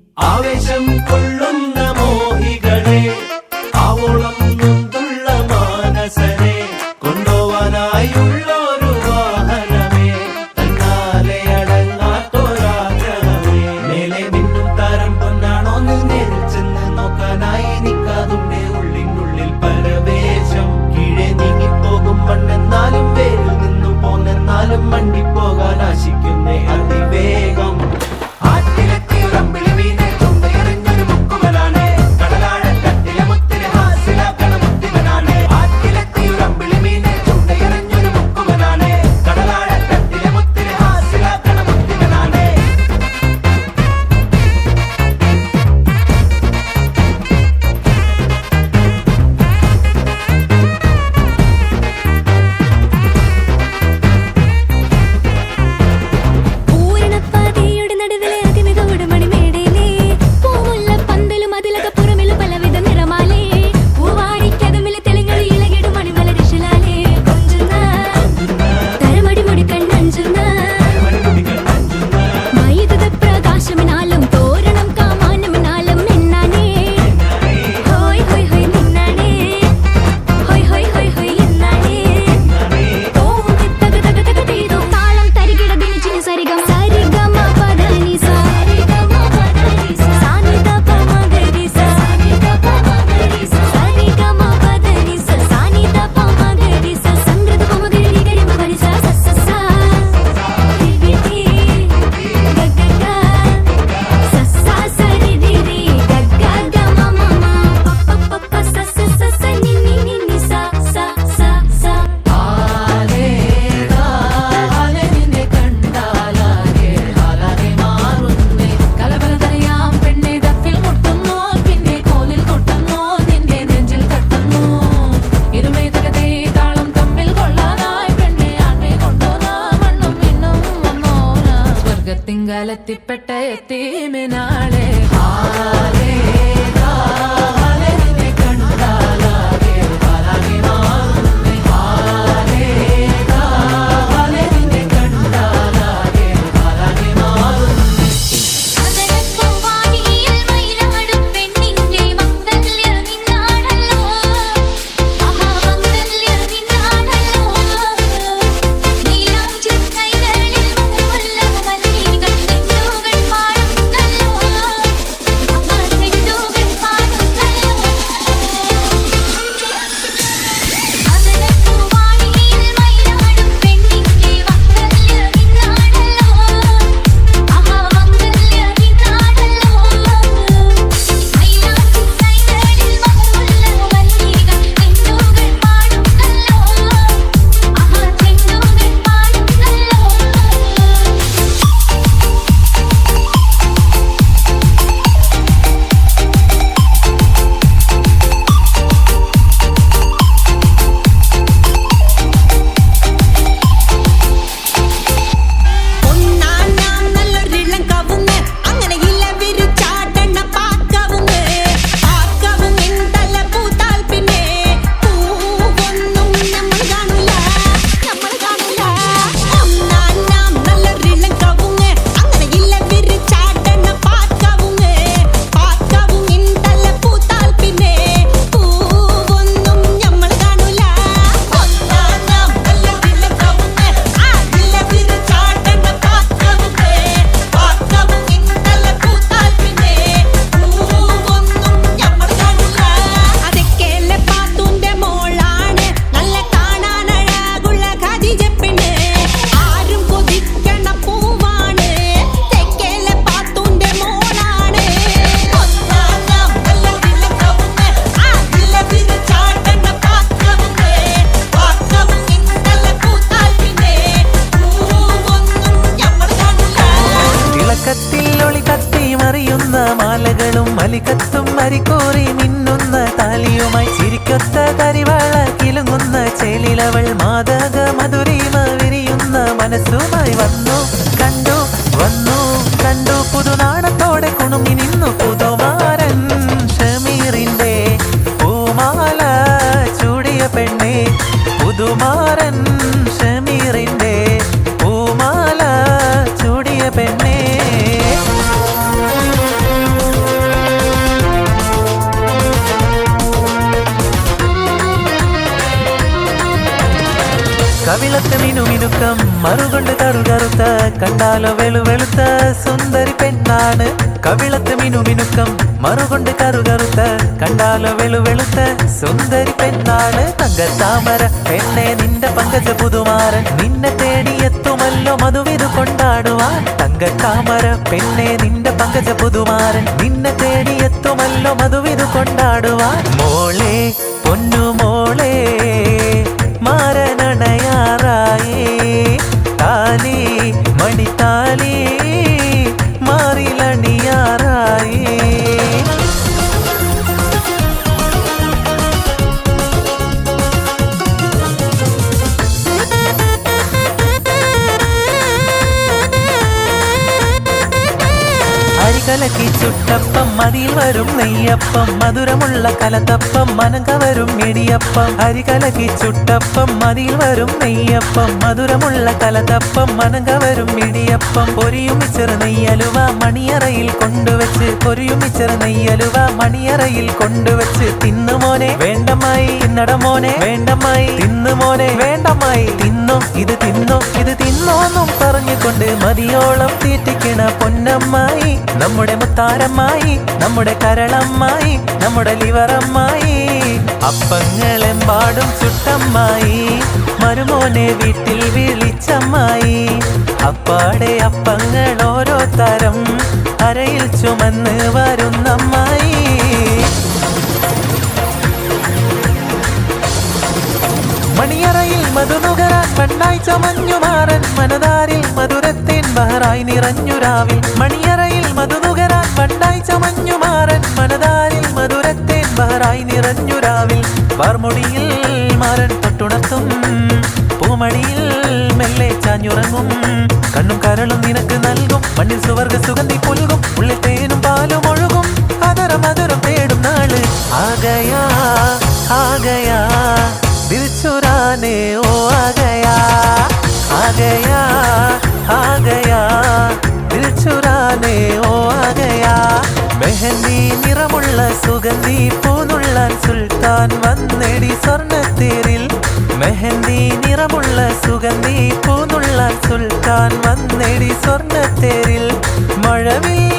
ആവേശം കൊള്ളുന്ന മോഹികളെ, ആവോളം നൊന്തുള്ള മാനസരെ കൊണ്ടുപോവാനായുള്ളൊരു വാഹനമേ, തന്നാലെ അടങ്ങാത്തൊരാഗ്രഹമേ. മേലെ മിന്നും താരം പൊന്നാണോന്ന് നേരിൽ ചെന്ന് നോക്കാനായി നിൽക്കാതുണ്ട് ഉള്ളിനുള്ളിൽ പരവേശം. കീഴെ നീങ്ങിപ്പോകും മണ്ണെന്നാലും വേരിൽ നിന്നും പോന്നെന്നാലും മണ്ടിപ്പോകാൻ ആശിക്കുന്നേ അതിവേഗം. തിങ്കലെത്തിപ്പെട്ട എത്തീമിനാളെ മാലകളും മലികത്തും മരിക്കോറി മിന്നുന്ന താലിയുമായി ചിരിക്കൊത്ത കരിവാള കിലുങ്ങുന്ന ചേലിലവൾ മാതക മധുരിമ വിരിയുന്ന മനസ്സുമായി വന്നു കണ്ടു പുതുനാടത്തോടെ കുണുങ്ങി നിന്നു പുതുമാരൻ ഷമീറിന്റെ പൂമാല ചൂടിയ പെണ്ണെ. പുതുമാരൻ ഷമീറിന്റെ പൂമാല ചൂടിയ പെണ്ണെ. കവിളത്ത് മിനുമിനുക്കം മറുകൊണ്ട് കറുകറുത്ത കണ്ടാലോ വെളുവെളുത്ത സുന്ദരി പെണ്ണാണ് കവിളത്ത് മിനുമിനുക്കം മറുകൊണ്ട് കറുകറുത്ത കണ്ടാലോ വെളുവെളുത്ത സുന്ദരി പെണ്ണാണ് തങ്കത്താമര പെണ്ണെ നിന്റെ പങ്കജ പുതുമാരൻ നിന്നെ തേടിയെത്തുമല്ലോ മധുവിധു കൊണ്ടാടുവാൻ തങ്കത്താമര പെണ്ണെ നിന്റെ പങ്കജ പുതുമാരൻ നിന്നെ തേടിയെത്തുമല്ലോ മധുവിധു കൊണ്ടാടുവാൻ മോളെ പൊന്നുമോളെ മാരനണയാറായേ താലി മണിത്താലി മാറിലണിയാറായേ അരികലക്കി ചുട്ടപ്പം മതിയിൽ വരും നെയ്യപ്പം മധുരമുള്ള കലത്തപ്പം മനങ്കവരും ഇടിയപ്പം അരികലക്കി ചുട്ടപ്പം മതിയിൽ വരും നെയ്യപ്പം മധുരമുള്ള കലത്തപ്പം മനങ്കവരും ഇടിയപ്പം പൊരിയുമിച്ചർ നെയ്യലുവ മണിയറയിൽ കൊണ്ടുവച്ച് പൊരിയുമിച്ചർ നെയ്യലുവ മണിയറയിൽ കൊണ്ടുവച്ച് തിന്നുമോനെ വേണ്ടമായി തിന്നടമോനെ വേണ്ടമായി തിന്നുമോനെ വേണ്ടമായി തിന്നോ ഇത് തിന്നോന്നും പറഞ്ഞുകൊണ്ട് മതിയോളം തീറ്റിക്കണ പൊന്നമ്മായി നമ്മുടെ മുത്താരമ്മായി നമ്മുടെ കരളമ്മായി നമ്മുടെ ലിവറമ്മായി അപ്പങ്ങളെമ്പാടും ചുട്ടമ്മായി മരുമോനെ വീട്ടിൽ വിളിച്ചമ്മായി അപ്പാടെ അപ്പങ്ങൾ ഓരോ തരം അരയിൽ ചുമന്ന് വരുന്നമ്മായി മണിയറയിൽ മധുനുകരാൻ പെണ്ണായി ചമഞ്ഞു മാറൻ മനതാരിൽ മധുരത്തേൻ ബഹറായി നിറഞ്ഞു രാവിൽ മണിയറയിൽ മധുനുകരാൻ പെണ്ണായി ചമഞ്ഞു മാറൻ മനതാരിൽ മധുരത്തേൻ ബഹറായി നിറഞ്ഞു രാവിൽ വാർമുടിയിൽ മാറൻ തൊട്ടുണർത്തും പൂമണിയിൽ മെല്ലെ ചാഞ്ഞുറങ്ങും കണ്ണും കരളും നിനക്ക് നൽകും മണ്ണിൽ സുവർഗ സുഗന്ധി പുൽകും ഉള്ളിൽ തേനും പാലും ഒഴുകും മധുരം തേടും നാള് ആകയാ ആകയാ दिल चुराने ओ आ गया दिल चुराने ओ आ गया മെഹന്തി നിറമുള്ള സുഗന്ധി പൂനുള്ളാൻ സുൽത്താൻ വന്നെടി സ്വർണ്ണത്തേരിൽ മെഹന്തി നിറമുള്ള സുഗന്ധി പൂനുള്ളാൻ സുൽത്താൻ വന്നെടി സ്വർണ്ണത്തേരിൽ മഴവിൽ